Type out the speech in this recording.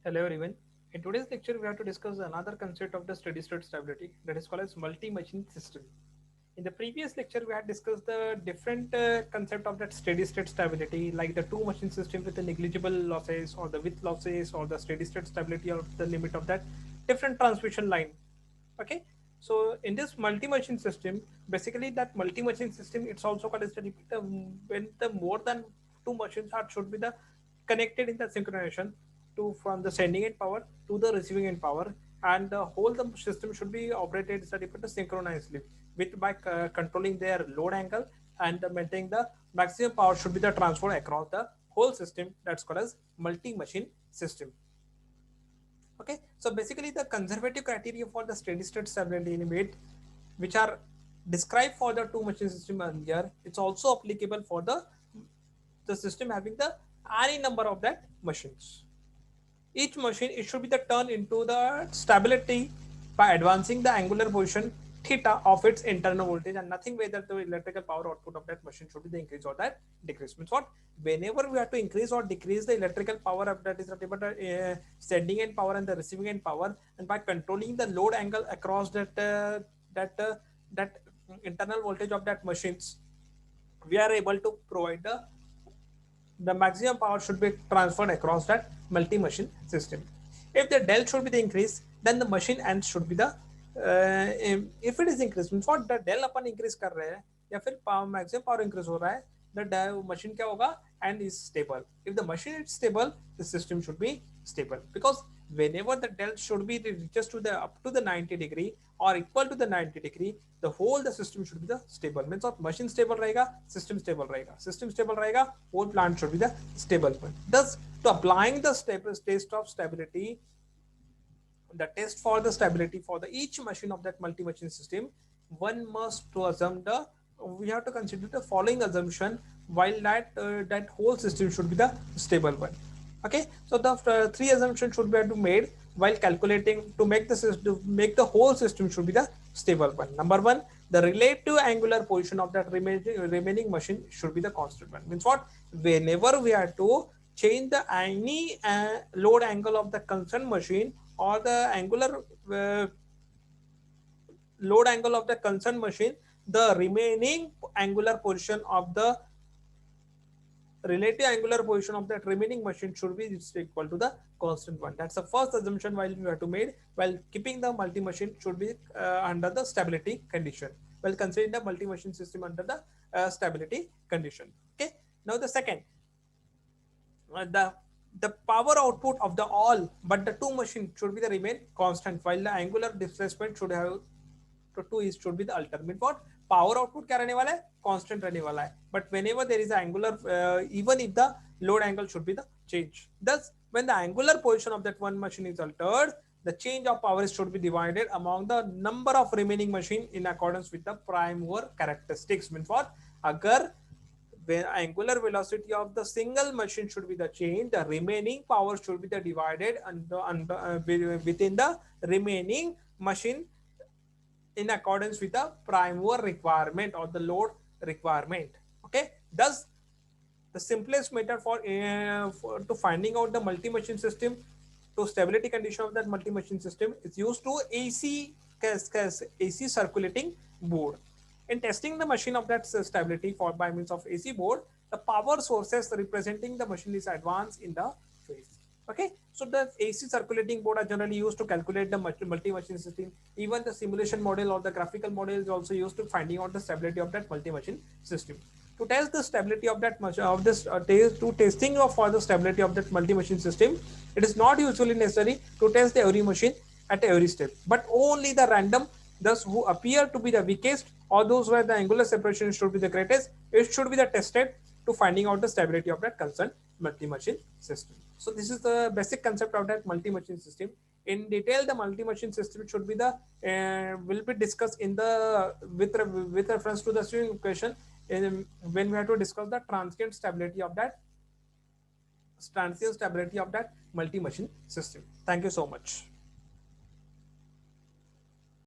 Hello everyone. In today's lecture, we have to discuss another concept of the steady state stability that is called as multi-machine system. In the previous lecture, we had discussed the different concept of that steady state stability, like the two machine system with the negligible losses or the with losses or the steady state stability or the limit of that different transmission line. Okay. So in this multi-machine system, basically that multi-machine system, it's also called as when the more than two machines are should be the connected in the synchronization to from the sending end power to the receiving end power, and the whole the system should be operated synchronously with by controlling their load angle and maintaining the maximum power should be the transfer across the whole system. That's called as multi-machine system. Okay, so basically the conservative criteria for the steady state stability limit, which are described for the two machine system earlier, it's also applicable for the system having the any number of that machines. Each machine, it should be the turn into the stability by advancing the angular position theta of its internal voltage, and nothing whether the electrical power output of that machine should be the increase or that decrease. Means what? Whenever we have to increase or decrease the electrical power of that is sending end power and the receiving end power, and by controlling the load angle across that that internal voltage of that machines, we are able to provide the maximum power should be transferred across that multi-machine system. If the del should be the increase, then the machine ends should be the if it is increase means what the del upon increase कर रहे हैं या फिर maximum power increase हो रहा है, the machine क्या होगा and is stable. If the machine is stable, the system should be stable, because whenever the del should be reaches to the up to the 90 degree or equal to the 90 degree, the whole the system should be the stable. Means what? Machine stable रहेगा, system stable रहेगा, system stable रहेगा, whole plant should be the stable point. Thus, to applying the test of stability, the test for the stability for the each machine of that multi-machine system, one must to assume the we have to consider the following assumption while that whole system should be the stable one. Okay, so the three assumptions should be made while calculating to make the system, to make the whole system should be the stable one. Number one, the relative angular position of that remaining machine should be the constant one. Means what? Whenever we are to change the any load angle of the concerned machine or the angular load angle of the concerned machine, the remaining angular position of the relative angular position of that remaining machine should be equal to the constant one. That's the first assumption while we have to made while keeping the multi-machine should be under the stability condition, while considering the multi-machine system under the stability condition. Okay, now the second, the power output of the all but the two machine should be the remain constant, while the angular displacement should have to two is should be the alternate. What? Power output क्या रहने वाला है? Constant रहने वाला है. But whenever there is an angular, even if the load angle should be the change. Thus, when the angular position of that one machine is altered, the change of power should be divided among the number of remaining machine in accordance with the prime mover characteristics. Means what? अगर when angular velocity of the single machine should be the change, the remaining power should be the divided within the remaining machine in accordance with the prime mover requirement or the load requirement. Okay, thus the simplest method for to finding out the multi-machine system to stability condition of that multi-machine system is used to AC circulating board. In testing the machine of that stability for by means of AC board, the power sources representing the machine is advanced in the phase. Okay, so the AC circulating board are generally used to calculate the multi-machine system. Even the simulation model or the graphical model is also used to finding out the stability of that multi-machine system. To test the stability of that testing of for the stability of that multi-machine system, it is not usually necessary to test the every machine at every step, but only the random, thus who appear to be the weakest or those where the angular separation should be the greatest, it should be the tested to finding out the stability of that concerned multi-machine system. So this is the basic concept of that multi-machine system. In detail, the multi-machine system should be the will be discussed in the with reference to the swing equation when we have to discuss the transient stability of that multi-machine system. Thank you so much.